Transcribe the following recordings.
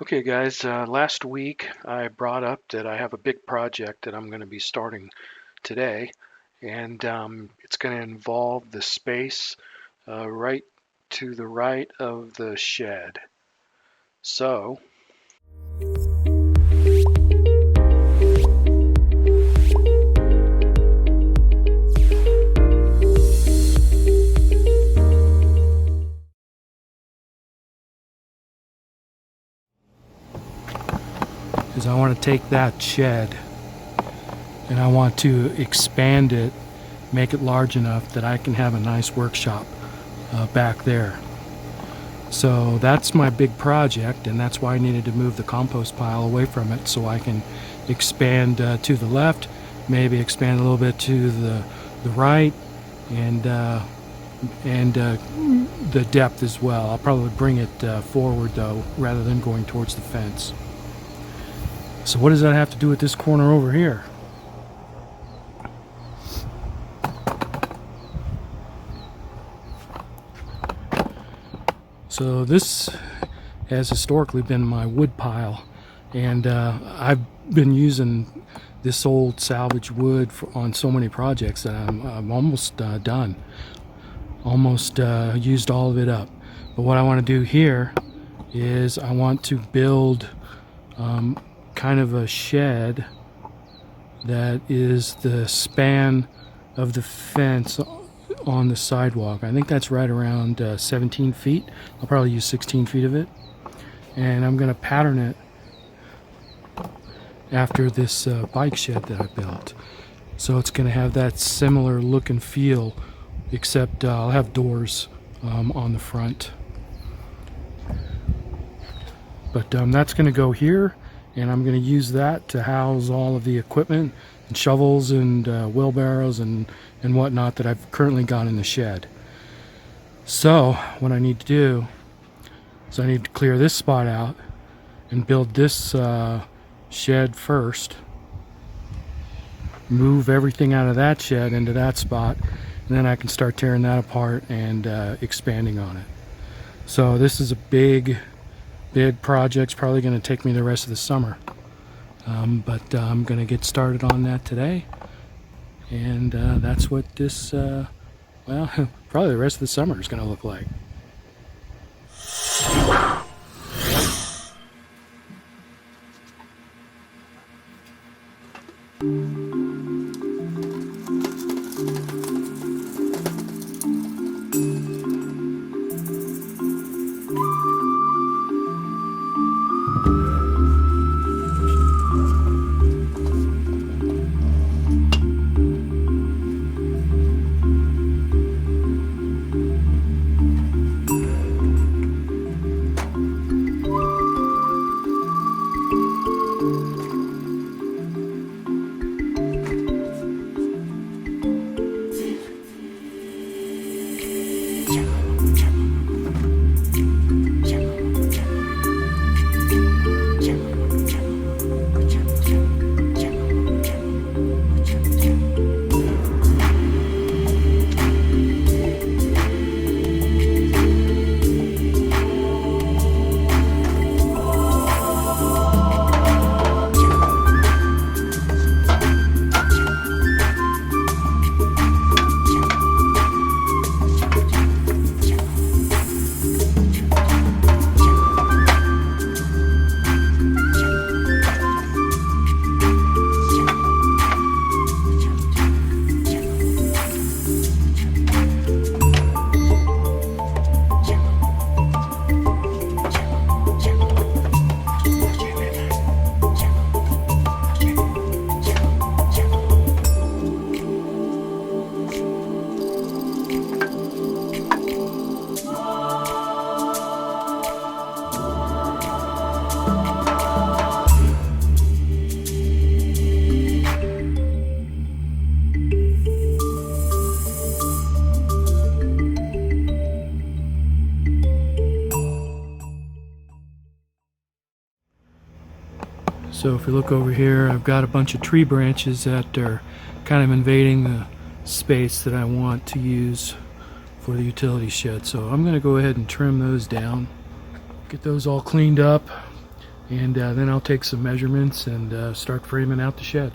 Okay, guys, last week I brought up that I have a big project that I'm going to be starting today, and it's going to involve the space right to the right of the shed. So, is I want to take that shed and I want to expand it, make it large enough that I can have a nice workshop back there. So that's my big project, and that's why I needed to move the compost pile away from it so I can expand to the left, maybe expand a little bit to the right, and the depth as well. I'll probably bring it forward though, rather than going towards the fence. So what does that have to do with this corner over here? So this has historically been my wood pile, and I've been using this old salvage wood on so many projects that I'm almost done. Almost used all of it up. But what I want to do here is I want to build kind of a shed that is the span of the fence on the sidewalk. I think that's right around 17 feet. I'll probably use 16 feet of it, and I'm going to pattern it after this bike shed that I built. So it's going to have that similar look and feel, except I'll have doors on the front. But that's going to go here, and I'm going to use that to house all of the equipment and shovels and wheelbarrows and whatnot that I've currently got in the shed. So what I need to do is I need to clear this spot out and build this shed first, move everything out of that shed into that spot, and then I can start tearing that apart and expanding on it. So this is a big project. It's probably going to take me the rest of the summer, but I'm going to get started on that today, and that's what this well, probably the rest of the summer is going to look like. So if you look over here, I've got a bunch of tree branches that are kind of invading the space that I want to use for the utility shed. So I'm going to go ahead and trim those down, get those all cleaned up. and then I'll take some measurements and start framing out the shed.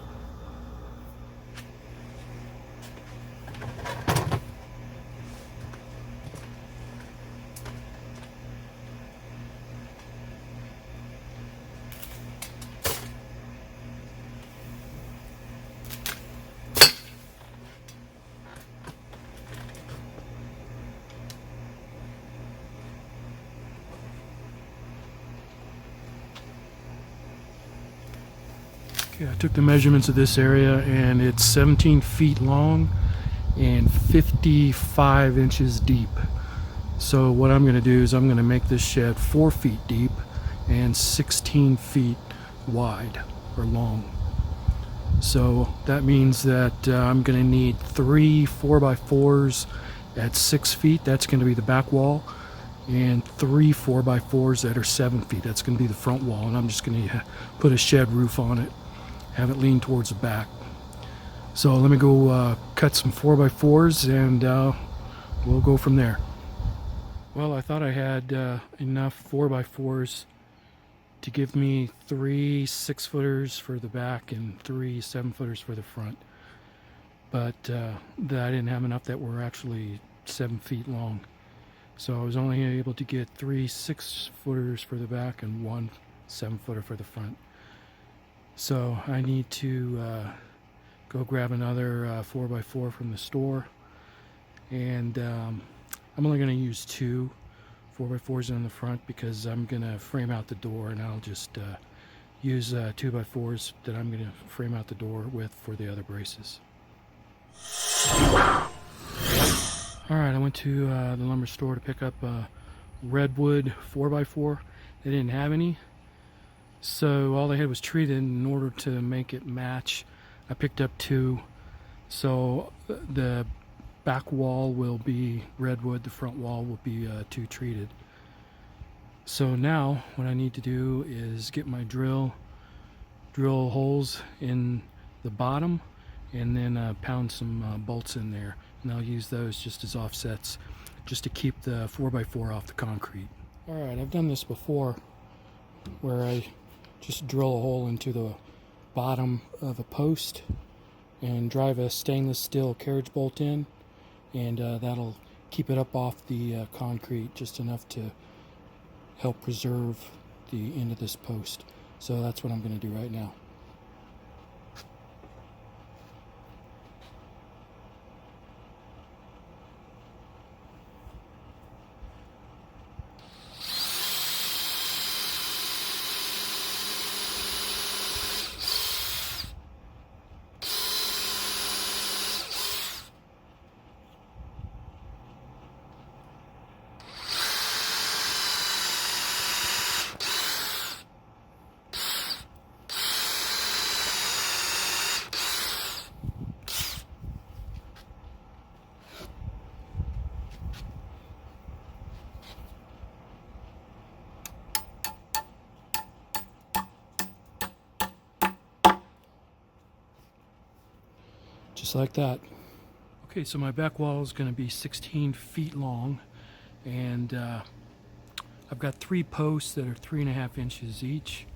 Okay, I took the measurements of this area, and it's 17 feet long and 55 inches deep. So what I'm going to do is I'm going to make this shed 4 feet deep and 16 feet wide or long. So that means that I'm going to need 3 4x4s at 6 feet. That's going to be the back wall, and 3 4x4s that are 7 feet. That's going to be the front wall, and I'm just going to put a shed roof on it, have it lean towards the back. So let me go cut some 4x4s, and we'll go from there. Well, I thought I had enough 4x4s to give me 3 6-footers for the back and 3 7-footers for the front. But I didn't have enough that were actually 7 feet long. So I was only able to get 3 6-footers for the back and 1 7-footer for the front. So I need to go grab another 4x4 from the store, and I'm only going to use 2 4x4s on the front because I'm going to frame out the door, and I'll just use 2x4s that I'm going to frame out the door with for the other braces. Alright, I went to the lumber store to pick up a redwood 4x4. They didn't have any, so all they had was treated. In order to make it match, I picked up 2. So the back wall will be redwood, the front wall will be 2 treated. So now what I need to do is get my drill holes in the bottom, and then pound some bolts in there, and I'll use those just as offsets, just to keep the 4x4 off the concrete. Alright, I've done this before, where I just drill a hole into the bottom of a post and drive a stainless steel carriage bolt in, and that'll keep it up off the concrete just enough to help preserve the end of this post. So that's what I'm going to do right now. Just like that. Okay, so my back wall is going to be 16 feet long, and I've got 3 posts that are 3.5 inches each.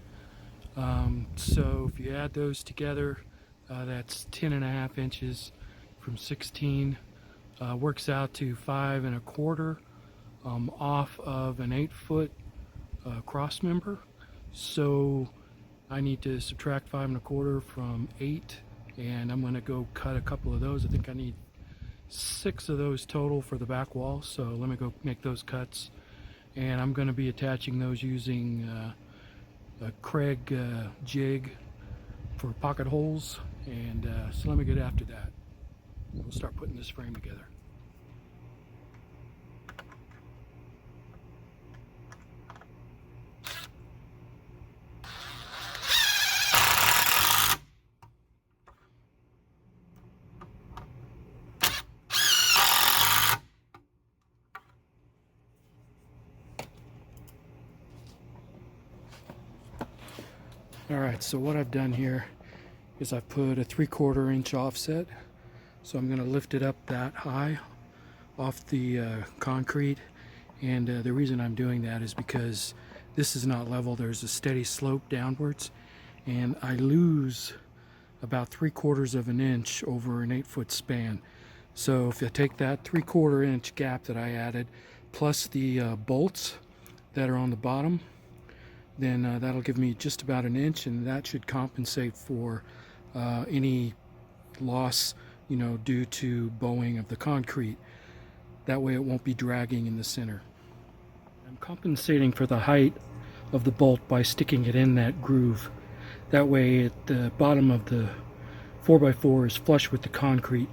So if you add those together, that's 10.5 inches from 16. Works out to 5 1/4 off of an 8-foot cross member. So I need to subtract 5 1/4 from 8, and I'm going to go cut a couple of those. I think I need 6 of those total for the back wall, so let me go make those cuts, and I'm going to be attaching those using a Craig jig for pocket holes, and so let me get after that. We'll start putting this frame together. Alright, so what I've done here is I've put a 3/4 inch offset. So I'm going to lift it up that high off the concrete, and the reason I'm doing that is because this is not level. There's a steady slope downwards, and I lose about 3/4 of an inch over an 8-foot span. So if I take that 3/4 inch gap that I added plus the bolts that are on the bottom, then that'll give me just about an inch, and that should compensate for any loss, due to bowing of the concrete. That way it won't be dragging in the center. I'm compensating for the height of the bolt by sticking it in that groove. That way at the bottom of the 4x4 is flush with the concrete.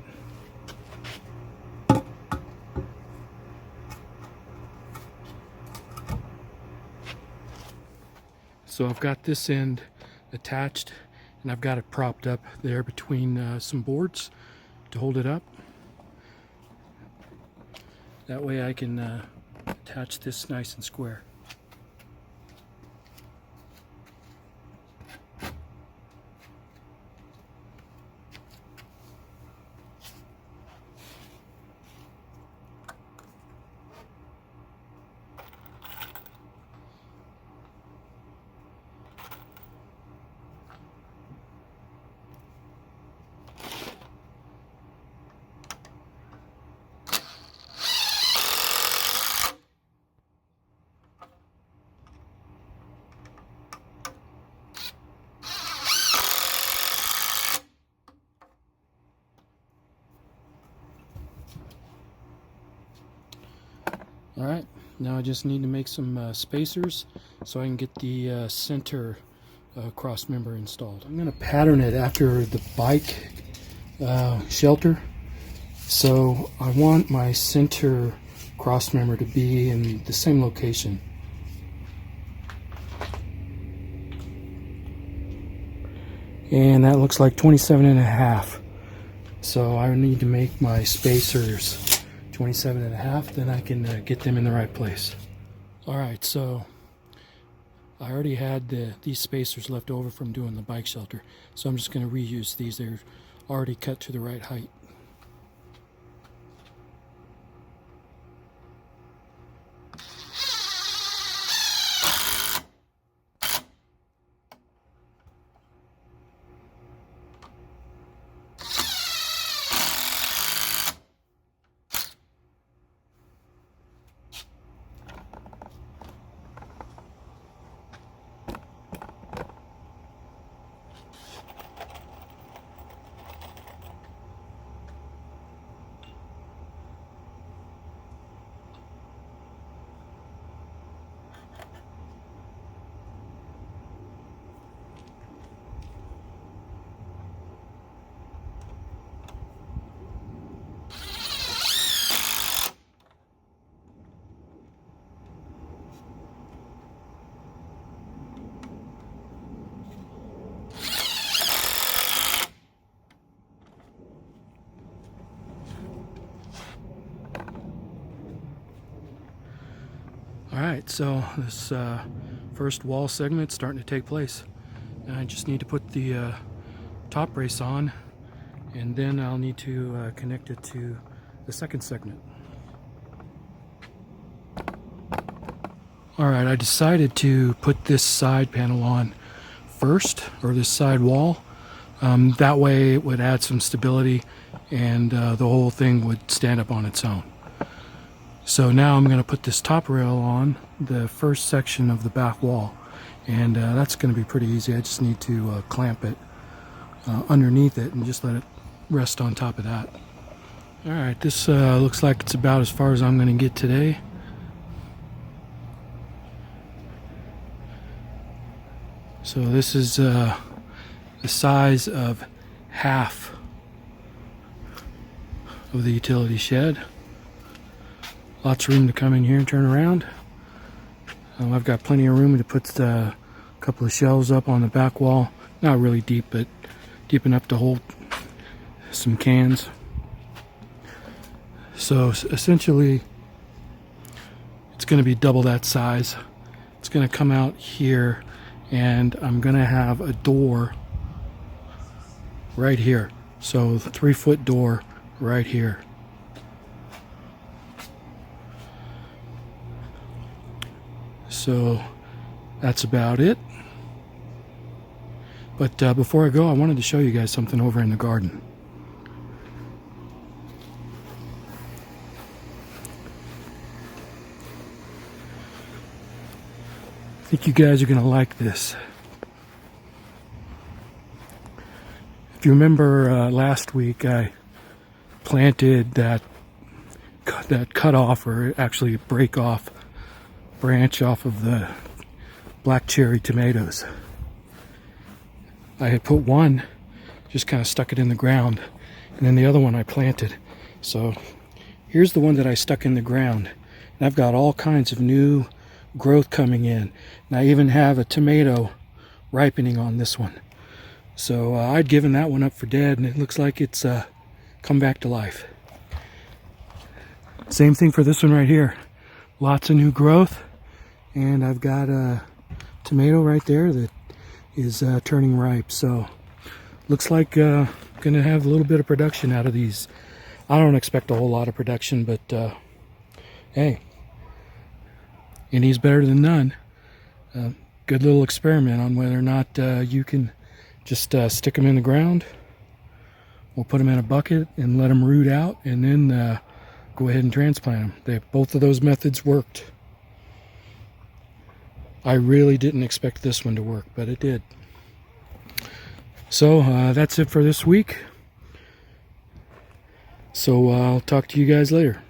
So I've got this end attached, and I've got it propped up there between some boards to hold it up. That way I can attach this nice and square. Alright, now I just need to make some spacers so I can get the center cross member installed. I'm going to pattern it after the bike shelter. So I want my center cross member to be in the same location. And that looks like 27.5. So I need to make my spacers 27.5, then I can get them in the right place. Alright, so I already had these spacers left over from doing the bike shelter, so I'm just going to reuse these. They're already cut to the right height. Alright, so this first wall segment is starting to take place. I just need to put the top brace on, and then I'll need to connect it to the second segment. Alright, I decided to put this side panel on first, or this side wall. That way it would add some stability, and the whole thing would stand up on its own. So now I'm going to put this top rail on the first section of the back wall, and that's going to be pretty easy. I just need to clamp it underneath it and just let it rest on top of that. Alright, this looks like it's about as far as I'm going to get today. So this is the size of half of the utility shed. Lots of room to come in here and turn around. I've got plenty of room to put a couple of shelves up on the back wall. Not really deep, but deep enough to hold some cans. So essentially, it's going to be double that size. It's going to come out here, and I'm going to have a door right here. So the 3-foot door right here. So that's about it. But before I go, I wanted to show you guys something over in the garden. I think you guys are going to like this. If you remember last week, I planted that cut off, or actually break off branch off of the black cherry tomatoes. I had put one, just kind of stuck it in the ground, and then the other one I planted. So here's the one that I stuck in the ground, and I've got all kinds of new growth coming in, and I even have a tomato ripening on this one. So I'd given that one up for dead, and it looks like it's come back to life. Same thing for this one right here. Lots of new growth, and I've got a tomato right there that is turning ripe. So looks like gonna have a little bit of production out of these. I don't expect a whole lot of production, but hey, any's better than none. Good little experiment on whether or not you can just stick them in the ground. We'll put them in a bucket and let them root out, and then go ahead and transplant them. Both of those methods worked. I really didn't expect this one to work, but it did. So that's it for this week. So I'll talk to you guys later.